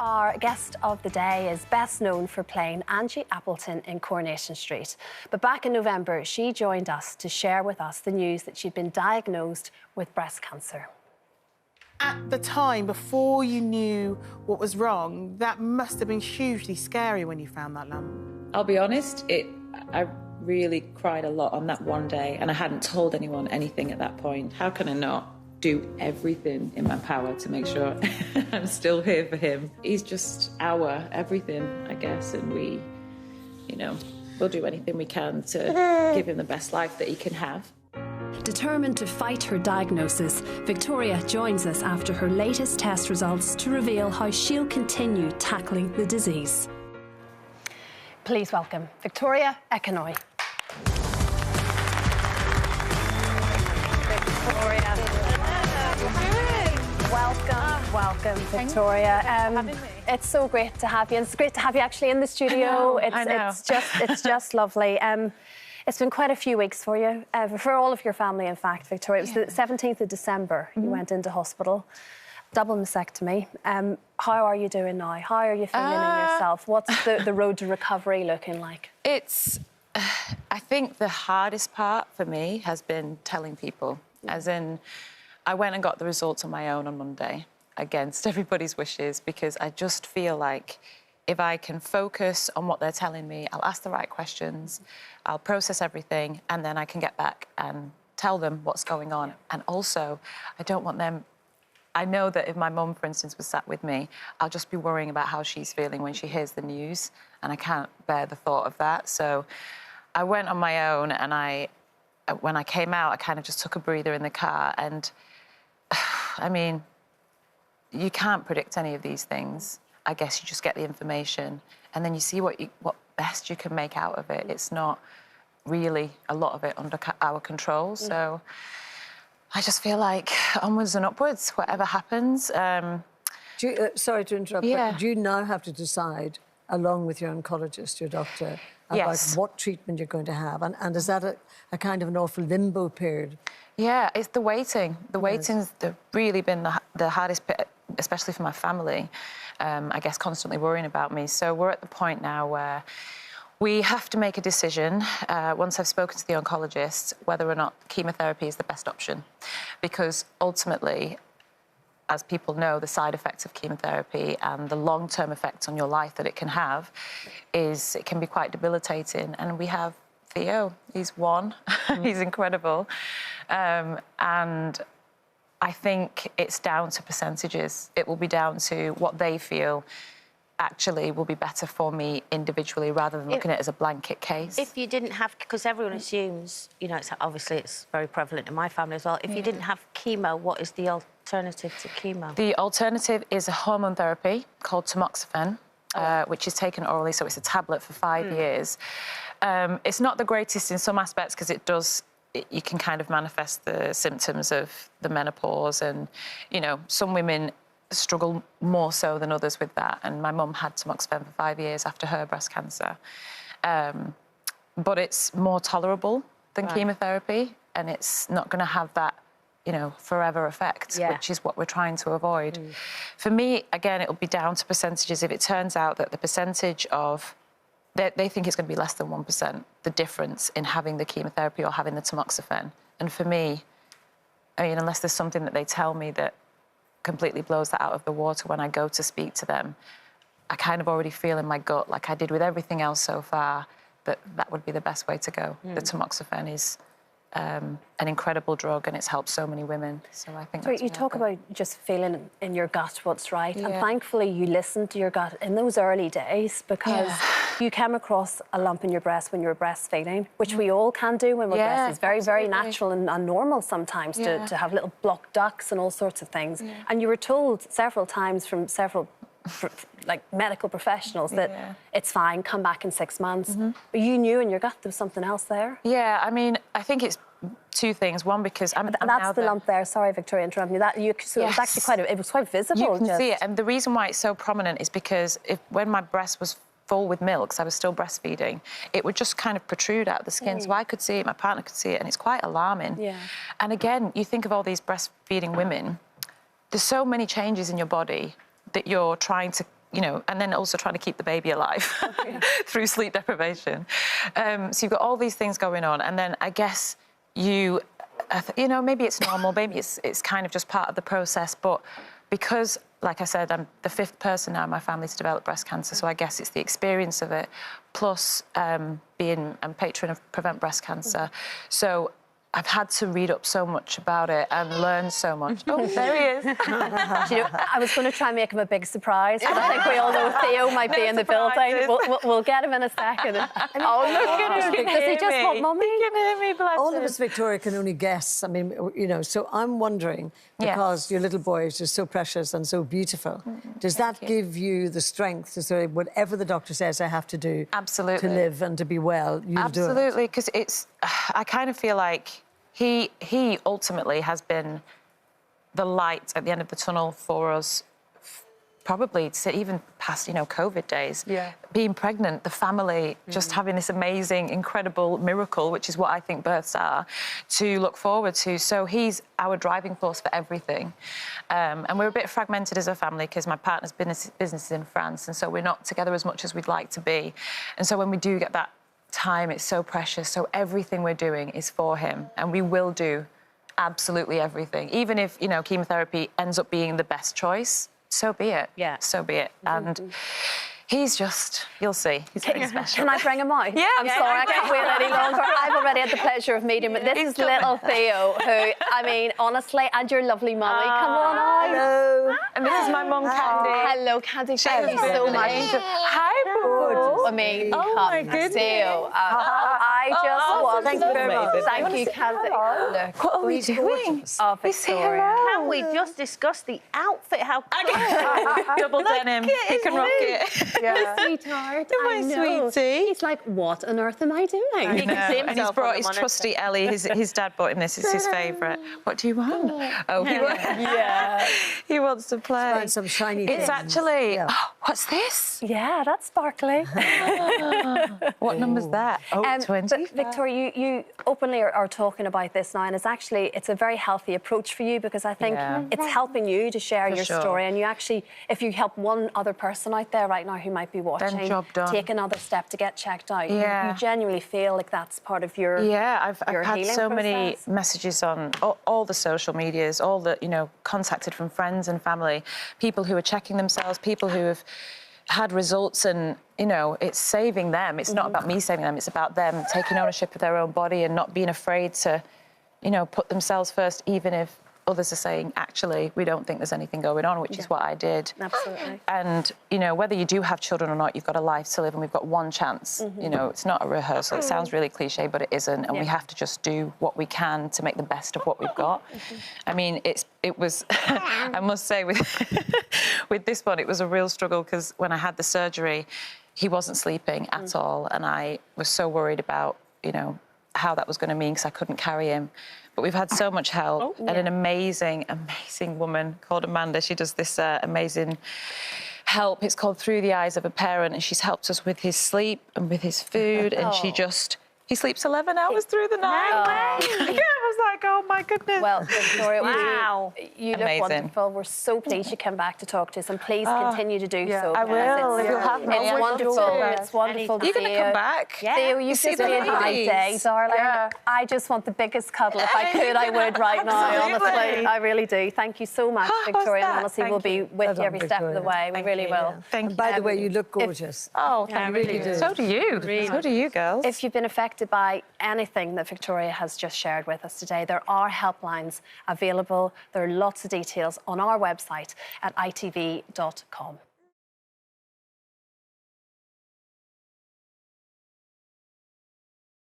Our guest of the day is best known for playing Angie Appleton in Coronation Street. But back in November, she joined us to share with us the news that she'd been diagnosed with breast cancer. At the time, before you knew what was wrong, that must have been hugely scary when you found that lump. I'll be honest, I really cried a lot on that one day, and I hadn't told anyone anything at that point. How can I not do everything in my power to make sure I'm still here for him? He's just our everything, I guess, and we'll do anything we can to give him the best life that he can have. Determined to fight her diagnosis, Victoria joins us after her latest test results to reveal how she'll continue tackling the disease. Please welcome Victoria Ekanoye. Victoria. Welcome, Victoria. It's so great to have you, and it's great to have you actually in the studio. I know. It's just lovely. It's been quite a few weeks for you, for all of your family, in fact, Victoria. It was the 17th of December you went into hospital, double mastectomy. How are you doing now? How are you feeling in yourself? What's the road to recovery looking like? I think the hardest part for me has been telling people, as in, I went and got the results on my own on Monday, against everybody's wishes, because I just feel like if I can focus on what they're telling me, I'll ask the right questions, I'll process everything, and then I can get back and tell them what's going on. And also, I don't want them... I know that if my mum, for instance, was sat with me, I'll just be worrying about how she's feeling when she hears the news, and I can't bear the thought of that. So I went on my own, and when I came out, I kind of just took a breather in the car, and I mean, you can't predict any of these things. I guess you just get the information, and then you see what best you can make out of it. It's not really a lot of it under our control, so I just feel like onwards and upwards, whatever happens. Sorry to interrupt, but do you now have to decide, along with your oncologist, your doctor, about what treatment you're going to have? And is that a kind of an awful limbo period? Yeah, it's the waiting. The waiting's really been the hardest bit, especially for my family. I guess constantly worrying about me. So we're at the point now where we have to make a decision, once I've spoken to the oncologist, whether or not chemotherapy is the best option. Because ultimately, as people know, the side effects of chemotherapy and the long-term effects on your life that it can have it can be quite debilitating. And we have Theo, he's one, he's incredible. And I think it's down to percentages. It will be down to what they feel actually will be better for me individually, rather than looking at it as a blanket case. If you didn't have, because everyone assumes, obviously it's very prevalent in my family as well, if you didn't have chemo, what is the alternative to chemo? The alternative is a hormone therapy called tamoxifen, which is taken orally, so it's a tablet for 5 years. It's not the greatest in some aspects, because you can kind of manifest the symptoms of the menopause, and, some women struggle more so than others with that. And my mum had tamoxifen for 5 years after her breast cancer. But it's more tolerable than chemotherapy, and it's not going to have that, forever effect, which is what we're trying to avoid. For me, again, it'll be down to percentages. If it turns out that the percentage of... They think it's going to be less than 1%, the difference in having the chemotherapy or having the tamoxifen. And for me, unless there's something that they tell me that completely blows that out of the water when I go to speak to them, I kind of already feel in my gut, like I did with everything else so far, that would be the best way to go. The tamoxifen is an incredible drug, and it's helped so many women. So I think you talk about just feeling in your gut what's right, and thankfully you listened to your gut in those early days, because you came across a lump in your breast when you were breastfeeding, which we all can do when we're breastfeeding. It's very, very natural and normal sometimes to have little blocked ducts and all sorts of things. And you were told several times from several medical professionals that it's fine, come back in 6 months. But you knew in your gut there was something else there. Yeah, I think it's two things. One, because that's the lump there. Sorry, Victoria, interrupting you. So it was actually it was quite visible. You can see it, and the reason why it's so prominent is because when my breast was full with milk, because I was still breastfeeding, it would just kind of protrude out of the skin. So I could see it, my partner could see it, and it's quite alarming. And again, you think of all these breastfeeding women, there's so many changes in your body that you're trying to you know, and then also trying to keep the baby alive through sleep deprivation. So you've got all these things going on, and then I guess you know, maybe it's normal, maybe it's kind of just part of the process, but because, like I said, I'm the 5th person now in my family to develop breast cancer, so I guess it's the experience of it, plus being a patron of Prevent Breast Cancer. So I've had to read up so much about it and learn so much. Oh, there he is. Do you know, I was going to try and make him a big surprise, but I think we all know Theo might be in the building. We'll get him in a second. Oh, look at him. Does he just want mummy? He can hear me, bless All him. of us, Victoria, can only guess. I mean, you know, so I'm wondering, because your little boy is just so precious and so beautiful, does that give you the strength to say, whatever the doctor says I have to do Absolutely. to live and to be well, you'll do it? Absolutely, because I kind of feel like he ultimately has been the light at the end of the tunnel for us, probably even past, you know, COVID days. Yeah. Being pregnant, the family, just having this amazing, incredible miracle, which is what I think births are, to look forward to. So he's our driving force for everything. And we're a bit fragmented as a family because my partner's business is in France, and so we're not together as much as we'd like to be. And so when we do get that time, it's so precious. So everything we're doing is for him, and we will do absolutely everything. Even if, you know, chemotherapy ends up being the best choice, so be it. Yeah. So be it. And he's just, you'll see, he's very special. Can I bring him out? Yeah. I'm sorry, I can't wait any longer. I've already had the pleasure of meeting him. This is little Theo, who, I mean, honestly, and your lovely mummy. Come on out. Hello. And this is my mum, Candy. Hello, Candy. Thank you been so an much. angel. Hi, Boo. I mean, Oh, my goodness. Theo. I just want thank you very much. Thank you, Candy. Look. What are we doing? gorgeous. Oh, We say Victoria. hello. Can we just discuss the outfit? How Double denim. He can rock it. Yeah. Sweetheart. My I know. sweetie. He's like, what on earth am I doing? He can see And he's himself brought on his the monitor. trusty Ellie. His dad bought him this. It's his favourite. What do you want? Oh, he wants to play. Find some shiny things. It's actually. Yeah. Oh, what's this? Yeah, that's sparkly. What number's that? Oh, 20. But Victoria, you openly are talking about this now, and it's a very healthy approach for you, because I think Yeah. it's helping you to share For your sure. story, and you actually, if you help one other person out there right now who might be watching, job done. take another step to get checked out, Yeah. you genuinely feel like that's part of your I've your had healing so many process. messages on all the social medias, all the, you know, contacted from friends and family, people who are checking themselves, people who have had results, and, you know, it's saving them. It's not about me saving them, it's about them taking ownership of their own body and not being afraid to, you know, put themselves first, even if others are saying, actually, we don't think there's anything going on, which is what I did. Absolutely. And, you know, whether you do have children or not, you've got a life to live, and we've got one chance. You know, it's not a rehearsal. It sounds really cliche, but it isn't. And we have to just do what we can to make the best of what we've got. I mean, it was, I must say, with this one, it was a real struggle, because when I had the surgery, he wasn't sleeping at all. And I was so worried about, you know, how that was going to mean, because I couldn't carry him. But we've had so much help, and an amazing, amazing woman called Amanda. She does this amazing help. It's called Through the Eyes of a Parent, and she's helped us with his sleep and with his food, and he sleeps 11 hours through the night. I was like, oh my goodness. Well, Victoria, Wow. you look Amazing. wonderful. We're so pleased you came back to talk to us, and please continue to do so. I will, because if you'll have me. It's wonderful. It's wonderful. You're going to come back? Theo, you see just the made my ladies. day, darling. I just want the biggest cuddle. If I could, I would right now, Absolutely. honestly. I really do. Thank you so much, Oh, what's Victoria. And that? honestly, we'll Thank be you. with Well you done, every step of the Victoria. way. We really will. Thank And you. by the way, you look gorgeous. Oh, Yeah, thank really you. do. So do you. So do you, girls. If you've been affected by anything that Victoria has just shared with us today, there are helplines available. There are lots of details on our website at itv.com.